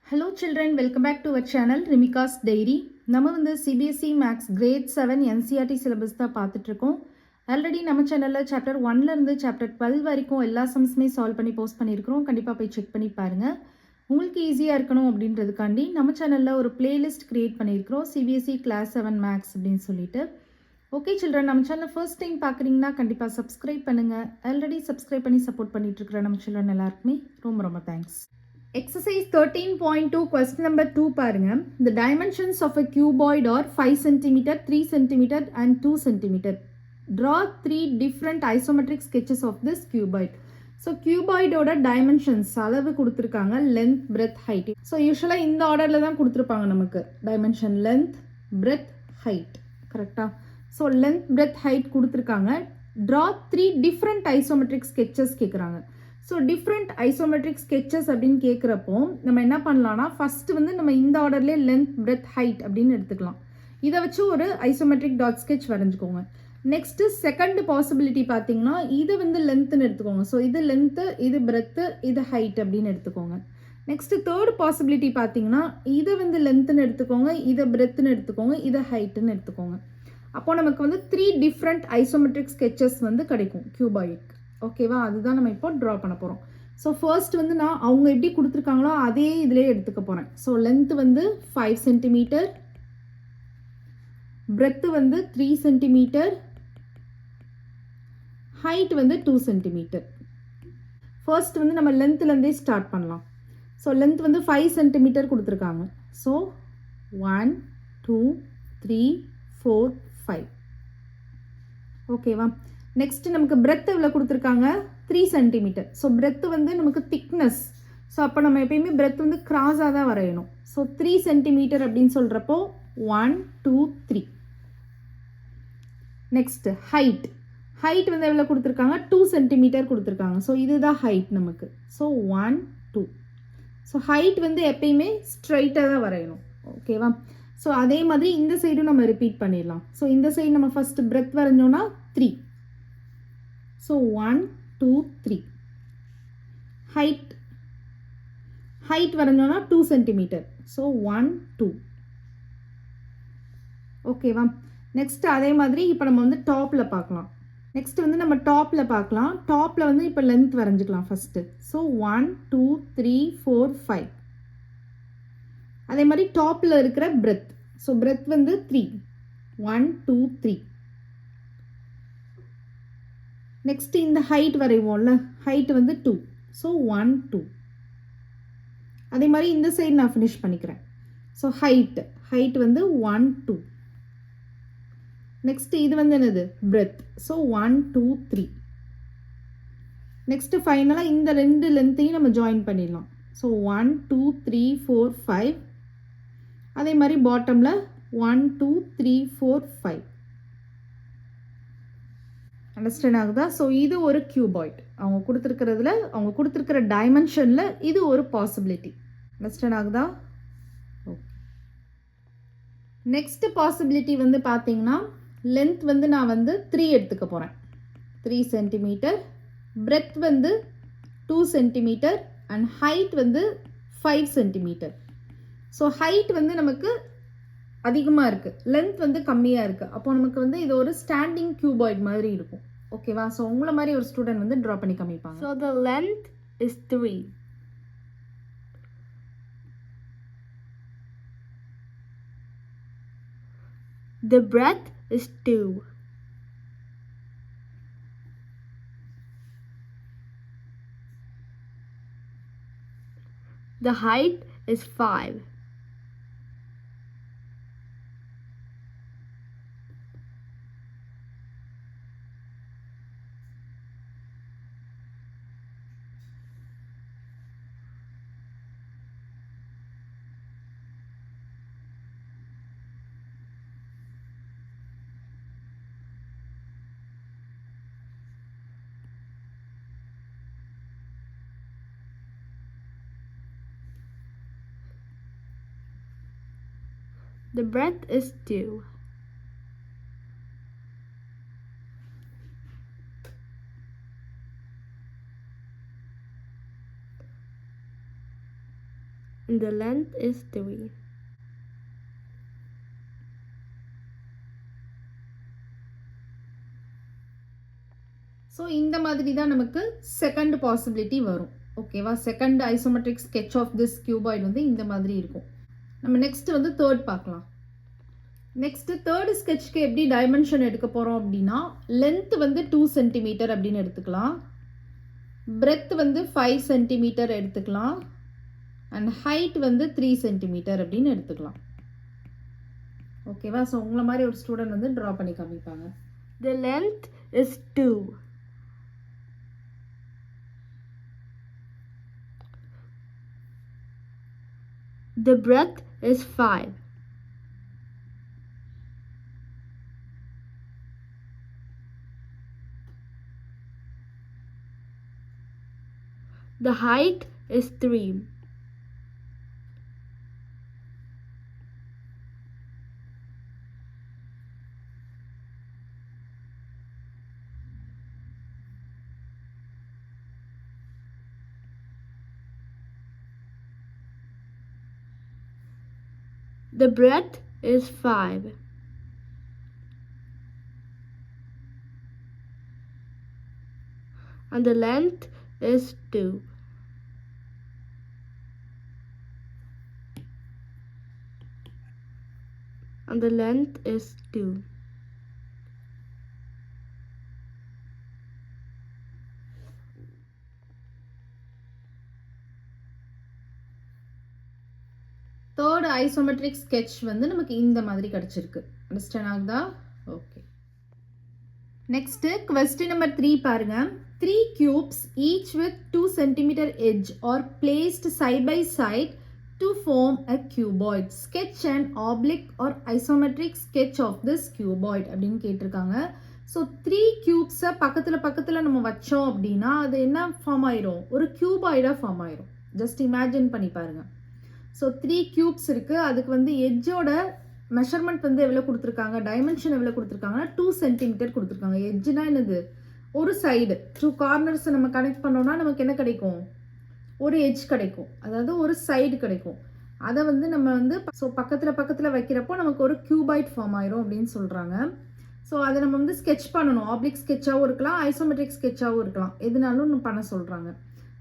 Hello children, welcome back to our channel Rimika's Diary. நம்ம வந்து CBSE Max Grade 7 NCERT syllabus தான் பார்த்துட்டு இருக்கோம். ஆல்ரெடி நம்ம சேனல்ல சாப்டர் 1ல இருந்து சாப்டர் 12 வரைக்கும் எல்லா சம்ஸுமே சால்வ் பண்ணி போஸ்ட் பண்ணியிருக்கிறோம். கண்டிப்பாக போய் செக் பண்ணி பாருங்க. உங்களுக்கு ஈஸியாக இருக்கணும் அப்படின்றதுக்காண்டி நம்ம சேனல்ல ஒரு பிளேலிஸ்ட் கிரியேட் பண்ணியிருக்கிறோம். CBSE Class 7 Max அப்படின்னு சொல்லிட்டு. ஓகே சில்ட்ரன், நம்ம சேனல் ஃபர்ஸ்ட் டைம் பார்க்குறீங்கன்னா கண்டிப்பாக சப்ஸ்கிரைப் பண்ணுங்கள். ஆல்ரெடி சப்ஸ்கிரைப் பண்ணி சப்போர்ட் பண்ணிட்டு இருக்கிற நம்ம சில்ட்ரன் எல்லாருக்குமே ரொம்ப ரொம்ப தேங்க்ஸ். Exercise 13.2 question number 2 பாருங்க. The dimensions of a cuboid are 5 cm, 3 cm and 2 cm. Draw 3 different isometric sketches of this cuboid. So cuboid ஓட dimensions அளவு கொடுத்திருக்காங்க, length, breadth, height. So usually இந்த ஆர்டர்ல தான் கொடுத்திருப்பாங்க நமக்கு. Dimension length, breadth, height. கரெக்ட்டா? So length, breadth, height கொடுத்திருக்காங்க. Draw 3 different isometric sketches கேக்குறாங்க. ஸோ டிஃப்ரெண்ட் ஐசோமெட்ரிக் ஸ்கெச்சஸ் அப்படின்னு கேட்குறப்போ நம்ம என்ன பண்ணலாம்னா ஃபஸ்ட்டு வந்து நம்ம இந்த ஆர்டர்லேயே லென்த் பிரெத் ஹைட் அப்படின்னு எடுத்துக்கலாம். இதை வச்சு ஒரு ஐசோமெட்ரிக் டாட் ஸ்கெச் வரைஞ்சிக்கோங்க. நெக்ஸ்ட்டு செகண்ட் பாசிபிலிட்டி பார்த்தீங்கன்னா இது வந்து லென்த்துன்னு எடுத்துக்கோங்க. ஸோ இது லென்த்து, இது பிரெத்து, இது ஹைட் அப்படின்னு எடுத்துக்கோங்க. நெக்ஸ்ட்டு தேர்ட் பாசிபிலிட்டி பார்த்தீங்கன்னா இதை வந்து லென்த்துன்னு எடுத்துக்கோங்க, இதை பிரெத்துன்னு எடுத்துக்கோங்க, இதை ஹைட்டுன்னு எடுத்துக்கோங்க. அப்போது நமக்கு வந்து 3 டிஃப்ரெண்ட் ஐசோமெட்ரிக் ஸ்கெச்சஸ் வந்து கிடைக்கும் கியூபாய்க்கு. ஓகேவா, அதுதான் நம்ம இப்போ ட்ரா பண்ண போகிறோம். ஸோ ஃபர்ஸ்ட் வந்து நான் அவங்க எப்படி கொடுத்துருக்காங்களோ அதே இதிலே எடுத்துக்க போகிறேன். ஸோ லென்த் வந்து 5 சென்டிமீட்டர், பிரெத்து வந்து 3 சென்டிமீட்டர், ஹைட் வந்து 2 சென்டிமீட்டர். ஃபர்ஸ்ட் வந்து நம்ம லென்த்லேருந்தே ஸ்டார்ட் பண்ணலாம். ஸோ லென்த் வந்து 5 சென்டிமீட்டர் கொடுத்துருக்காங்க. ஸோ 1 2 3 4 5. ஓகேவா, நெக்ஸ்ட் நமக்கு பிரெத் எவ்வளோ கொடுத்துருக்காங்க, 3 சென்டிமீட்டர். ஸோ பிரெத்து வந்து நமக்கு திக்னஸ். ஸோ அப்போ நம்ம எப்பயுமே பிரெத் வந்து கிராஸாக தான் வரையணும். ஸோ 3 சென்டிமீட்டர் அப்படின்னு சொல்கிறப்போ 1 2 3. Next height. ஹைட் வந்து எவ்வளோ கொடுத்துருக்காங்க, 2 சென்டிமீட்டர் கொடுத்துருக்காங்க. ஸோ இதுதான் ஹைட் நமக்கு. ஸோ 1 2. ஸோ ஹைட் வந்து எப்பயுமே ஸ்ட்ரைட்டாக தான் வரையணும். ஓகேவா, ஸோ அதே மாதிரி இந்த சைடும் நம்ம ரிப்பீட் பண்ணிடலாம். ஸோ இந்த சைடு நம்ம ஃபஸ்ட்டு பிரெத் வரைஞ்சோன்னா 3. So 1 2 3. height வரஞ்சோனா 2 centimeter. So 1 2. ஓகேவா, நெக்ஸ்ட் அதே மாதிரி இப்போ நம்ம வந்து டாப்பில் பார்க்கலாம். நெக்ஸ்ட் வந்து நம்ம டாப்பில் பார்க்கலாம். டாப்பில் வந்து இப்போ லென்த் வரைஞ்சிக்கலாம் ஃபஸ்ட்டு. ஸோ 1 2 3 4 5. அதே மாதிரி டாப்பில் இருக்கிற பிரெத். ஸோ பிரெத் வந்து 3. 1 2 3. நெக்ஸ்ட் இந்த ஹைட் வரைவோம்ல, ஹைட் வந்து 2. ஸோ 1 2. அதே மாதிரி இந்த சைடு நான் ஃபினிஷ் பண்ணிக்கிறேன். ஸோ ஹைட் வந்து 1 2. நெக்ஸ்ட் இது வந்து என்னது, பிரெத். ஸோ 1 2 3. நெக்ஸ்ட் ஃபைனலாக இந்த ரெண்டு லென்த்தையும் நம்ம ஜாயின் பண்ணிடலாம். ஸோ 1 2 3 4 5. அதே மாதிரி பாட்டமில் 1 2 3 4 5. அண்டர்ஸ்டாண்ட் ஆகுதா? ஸோ இது ஒரு கியூபாய்ட். அவங்க கொடுத்துருக்கிற டைமென்ஷனில் இது ஒரு பாசிபிலிட்டி. அண்டர்ஸ்டாண்ட் ஆகுதா? ஓகே. நெக்ஸ்ட் பாசிபிலிட்டி வந்து பார்த்தீங்கன்னா லென்த் வந்து நான் வந்து 3 எடுத்துக்க போகிறேன். 3 சென்டிமீட்டர். பிரெத் வந்து 2 சென்டிமீட்டர் அண்ட் ஹைட் வந்து 5 சென்டிமீட்டர். ஸோ ஹைட் வந்து நமக்கு அதிகமாக இருக்குது, லென்த் வந்து கம்மியாக இருக்குது. அப்போ நமக்கு வந்து இது ஒரு ஸ்டாண்டிங் கியூபாய்ட் மாதிரி இருக்கும். ஓகேவா, ஸோ உங்களை மாதிரி ஒரு ஸ்டூடெண்ட் வந்து ட்ரா பண்ணி காமிப்பாங்க. So the length is 3. The breadth is 2. The height is 5. The breadth is 2. and the length is 3. So இந்த மாதிரி தான் நமக்கு செகண்ட் பாசிபிலிட்டி வரும். ஓகேவா? Second isometric sketch of this cuboid வந்து இந்த மாதிரி இருக்கும். நம்ம நெக்ஸ்ட் வந்து தேர்ட் பார்க்கலாம். நெக்ஸ்ட் தேர்ட் ஸ்கெட்ச்க்கு எப்படி டைமென்ஷன் எடுக்க போகிறோம் அப்படின்னா, லென்த் வந்து 2 சென்டிமீட்டர் அப்படின்னு எடுத்துக்கலாம், பிரெத் வந்து 5 சென்டிமீட்டர் எடுத்துக்கலாம், அண்ட் ஹைட் வந்து 3 சென்டிமீட்டர் அப்படின்னு எடுத்துக்கலாம். ஓகேவா? ஸோ உங்களை மாதிரி ஒரு ஸ்டூடெண்ட் வந்து ட்ரா பண்ணி காமிப்பாங்க. The length is 2. The breadth is 5. The height is 3. The breadth is 5. And the length is 2. And the length is 2. Third isometric sketch வந்து நமக்கு இந்த மாதிரி கிடச்சிருக்கு. அண்டர்ஸ்டாண்ட் ஆகுதா? ஓகே. நெக்ஸ்ட்டு கொஸ்டின் நம்பர் 3 பாருங்க. 3 cubes each with 2 centimeter edge are placed side by side to form a cuboid. Sketch an oblique or isometric sketch of this cuboid அப்படின்னு கேட்டிருக்காங்க. So 3 cubes பக்கத்தில் நம்ம வச்சோம் அப்படின்னா அது என்ன ஃபார்ம் ஆயிரும்? ஒரு கியூபாய்டாக ஃபார்ம் ஆயிரும். ஜஸ்ட் இமேஜின் பண்ணி பாருங்கள். ஸோ 3 cubes இருக்குது. அதுக்கு வந்து எட்ஜோட மெஷர்மெண்ட் வந்து எவ்வளோ கொடுத்துருக்காங்க, டைமென்ஷன் எவ்வளோ கொடுத்துருக்காங்கன்னா 2 சென்டிமீட்டர் கொடுத்துருக்காங்க. எட்ஜுனா என்னது? ஒரு சைடு. 2 கார்னர்ஸை நம்ம கனெக்ட் பண்ணோம்னா நமக்கு என்ன கிடைக்கும்? ஒரு எட்ஜ் கிடைக்கும், அதாவது ஒரு சைடு கிடைக்கும். அதை வந்து நம்ம வந்து ஸோ பக்கத்தில் வைக்கிறப்போ நமக்கு ஒரு கியூபாய்ட் ஃபார்ம் ஆயிரும் அப்படின்னு சொல்கிறாங்க. ஸோ அதை நம்ம வந்து ஸ்கெட்ச் பண்ணணும். ஆப்ளிக் ஸ்கெட்சாகவும் இருக்கலாம், ஐசோமெட்ரிக் ஸ்கெட்சாகவும் இருக்கலாம், எதுனாலும் பண்ண சொல்கிறாங்க.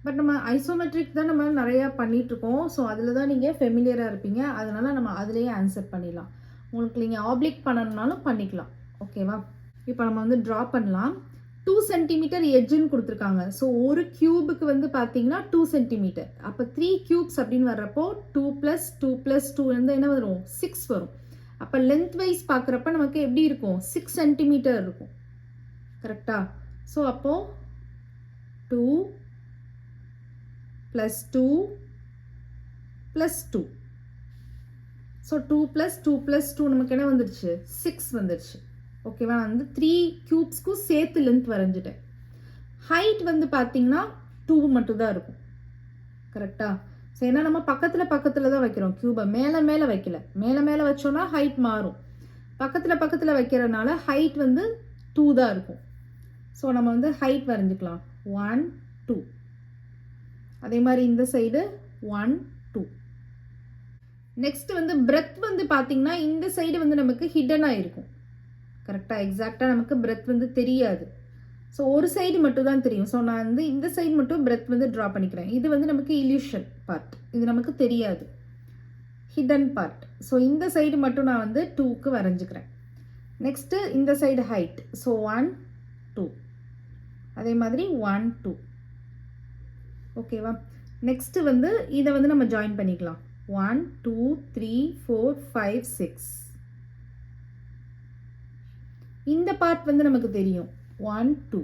பட் நம்ம ஐசோமெட்ரிக் தான் நம்ம நிறையா பண்ணிகிட்ருக்கோம். ஸோ அதில் தான் நீங்கள் ஃபெமிலியராக இருப்பீங்க. அதனால் நம்ம அதிலேயே ஆன்சர் பண்ணிடலாம். உங்களுக்கு நீங்கள் ஆப்ளிக் பண்ணணுன்னாலும் பண்ணிக்கலாம். ஓகேவா? இப்போ நம்ம வந்து ட்ரா பண்ணலாம். 2 சென்டிமீட்டர் எட்ஜுன்னு கொடுத்துருக்காங்க. ஸோ ஒரு க்யூபுக்கு வந்து பார்த்தீங்கன்னா 2 சென்டிமீட்டர். அப்போ 3 cubes அப்படின்னு வர்றப்போ 2 + 2 + 2 வந்து என்ன வரும்? 6 வரும். அப்போ லென்த் வைஸ் பார்க்குறப்ப நமக்கு எப்படி இருக்கும்? 6 சென்டிமீட்டர் இருக்கும். கரெக்டா? ஸோ அப்போது 2 + 2 + 2. ஸோ 2 + 2 + 2 நமக்கு என்ன வந்துடுச்சு? 6 வந்துடுச்சு. ஓகேவா? நான் வந்து 3 cubesக்கும் சேர்த்து லென்த் வரைஞ்சிட்டேன். ஹைட் வந்து பார்த்தீங்கன்னா 2 மட்டும் தான் இருக்கும். கரெக்டா? ஸோ ஏன்னா நம்ம பக்கத்தில் தான் வைக்கிறோம். க்யூபை மேலே வைக்கல. மேலே வச்சோன்னா ஹைட் மாறும். பக்கத்தில் வைக்கிறனால ஹைட் வந்து 2 தான் இருக்கும். ஸோ நம்ம வந்து ஹைட் வரைஞ்சிக்கலாம். 1 2. அதே மாதிரி இந்த சைடு 1 2. நெக்ஸ்ட் வந்து பிரெத் வந்து பார்த்தீங்கன்னா இந்த சைடு வந்து நமக்கு ஹிடனாக இருக்கும். கரெக்டாக? எக்ஸாக்டாக நமக்கு பிரெத் வந்து தெரியாது. ஸோ ஒரு சைடு மட்டும் தான் தெரியும். ஸோ நான் வந்து இந்த சைடு மட்டும் பிரெத் வந்து ட்ரா பண்ணிக்கிறேன். இது வந்து நமக்கு இல்யூஷன் பார்ட், இது நமக்கு தெரியாது, ஹிடன் பார்ட். ஸோ இந்த சைடு மட்டும் நான் வந்து 2க்கு வரைஞ்சிக்கிறேன். நெக்ஸ்ட்டு இந்த சைடு ஹைட். ஸோ 1 2. அதே மாதிரி 1 2. ஓகேவா? நெக்ஸ்ட்டு வந்து இதை வந்து நம்ம ஜாயின் பண்ணிக்கலாம். 1 2 3 4 5 6. இந்த பார்ட் வந்து நமக்கு தெரியும். 1 2.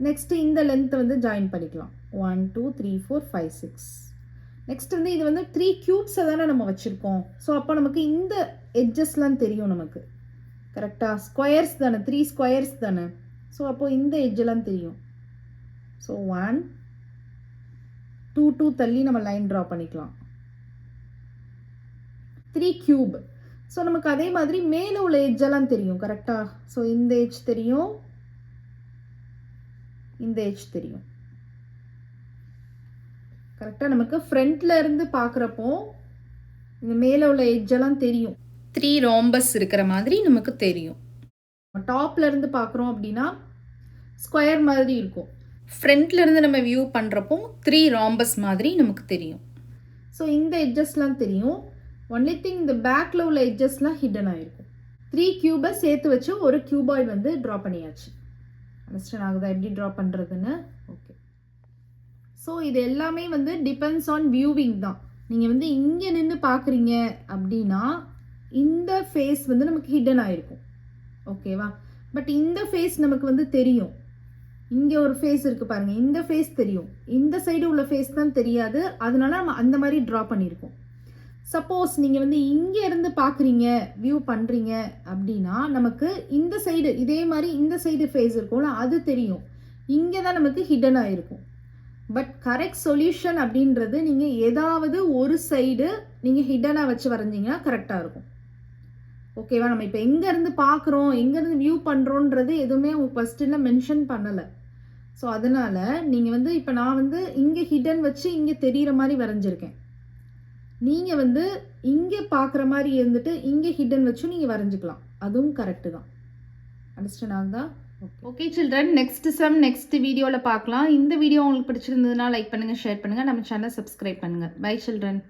நெக்ஸ்ட்டு இந்த லென்த்தை வந்து ஜாயின் பண்ணிக்கலாம். 1 2 3 4 5 6. நெக்ஸ்ட் வந்து இது வந்து 3 cubes தானே நம்ம வச்சுருக்கோம். ஸோ அப்போ நமக்கு இந்த எட்ஜஸ்லாம் தெரியும் நமக்கு. கரெக்டாக? ஸ்கொயர்ஸ் தானே, 3 squares தானே. ஸோ அப்போது இந்த எட்ஜெல்லாம் தெரியும். ஸோ 1 2 2 தள்ளி நம்ம லைன் ட்ரா பண்ணிக்கலாம். 3 cube. ஸோ நமக்கு அதே மாதிரி மேலே உள்ள எட்ஜெல்லாம் தெரியும். கரெக்டாக? ஸோ இந்த எட்ஜ் தெரியும், இந்த எட்ஜ் தெரியும். கரெக்டாக நமக்கு ஃப்ரண்ட்டில் இருந்து பார்க்குறப்போ இந்த மேலே உள்ள எட்ஜெல்லாம் தெரியும், 3 ராம்பஸ் இருக்கிற மாதிரி நமக்கு தெரியும். டாப்ல இருந்து பார்க்குறோம் அப்படின்னா ஸ்கொயர் மாதிரி இருக்கும். ஃப்ரண்ட்ல இருந்து நம்ம வியூ பண்ணுறப்போ 3 ராம்பஸ் மாதிரி நமக்கு தெரியும். ஸோ இந்த எட்ஜஸ்லாம் தெரியும். ஒன்லி திங் இந்த பேக்கில் உள்ள எட்ஜஸ்லாம் ஹிடன் ஆகிருக்கும். 3 கியூபை சேர்த்து வச்சு ஒரு கியூபாய்டு வந்து ட்ரா பண்ணியாச்சு. அண்டர்ஸ்டாண்ட் ஆகுதா எப்படி ட்ரா பண்ணுறதுன்னு? ஓகே. ஸோ இது எல்லாமே வந்து டிபெண்ட்ஸ் ஆன் வியூவிங் தான். நீங்கள் வந்து இங்கே நின்று பார்க்குறீங்க அப்படின்னா இந்த ஃபேஸ் வந்து நமக்கு ஹிடன் ஆகிருக்கும். ஓகேவா? பட் இந்த ஃபேஸ் நமக்கு வந்து தெரியும். இங்கே ஒரு ஃபேஸ் இருக்குது பாருங்கள், இந்த ஃபேஸ் தெரியும். இந்த சைடு உள்ள ஃபேஸ் தான் தெரியாது. அதனால நம்ம அந்த மாதிரி ட்ரா பண்ணியிருக்கோம். சப்போஸ் நீங்கள் வந்து இங்கே இருந்து பார்க்குறீங்க, வியூ பண்ணுறீங்க அப்படின்னா நமக்கு இந்த சைடு இதே மாதிரி இந்த சைடு ஃபேஸ் இருக்கும்ல, அது தெரியும். இங்கே தான் நமக்கு ஹிடன் ஆகிருக்கும். பட் கரெக்ட் சொல்யூஷன் அப்படின்றது நீங்கள் ஏதாவது ஒரு சைடு நீங்கள் ஹிடனாக வச்சு வரைஞ்சிங்கன்னா கரெக்டாக இருக்கும். ஓகேவா? நம்ம இப்போ எங்கேருந்து பார்க்குறோம், எங்கேருந்து வியூ பண்ணுறோன்றது எதுவுமே அவங்க ஃபஸ்ட்டில் மென்ஷன் பண்ணலை. ஸோ அதனால் நீங்கள் வந்து இப்போ நான் வந்து இங்கே ஹிடன் வச்சு இங்கே தெரிகிற மாதிரி வரைஞ்சிருக்கேன். நீங்கள் வந்து இங்கே பார்க்குற மாதிரி இருந்துட்டு இங்கே ஹிடன் வச்சும் நீங்கள் வரைஞ்சிக்கலாம். அதுவும் கரெக்டு தான். அண்டர்ஸ்டாண்ட் ஆகுதா? Okay children, next sum next வீடியோவில் பார்க்கலாம். இந்த வீடியோ உங்களுக்கு பிடிச்சிருந்ததுன்னா லைக் பண்ணுங்கள், ஷேர் பண்ணுங்கள், நம்ம சேனலை சப்ஸ்கிரைப் பண்ணுங்கள். Bye children.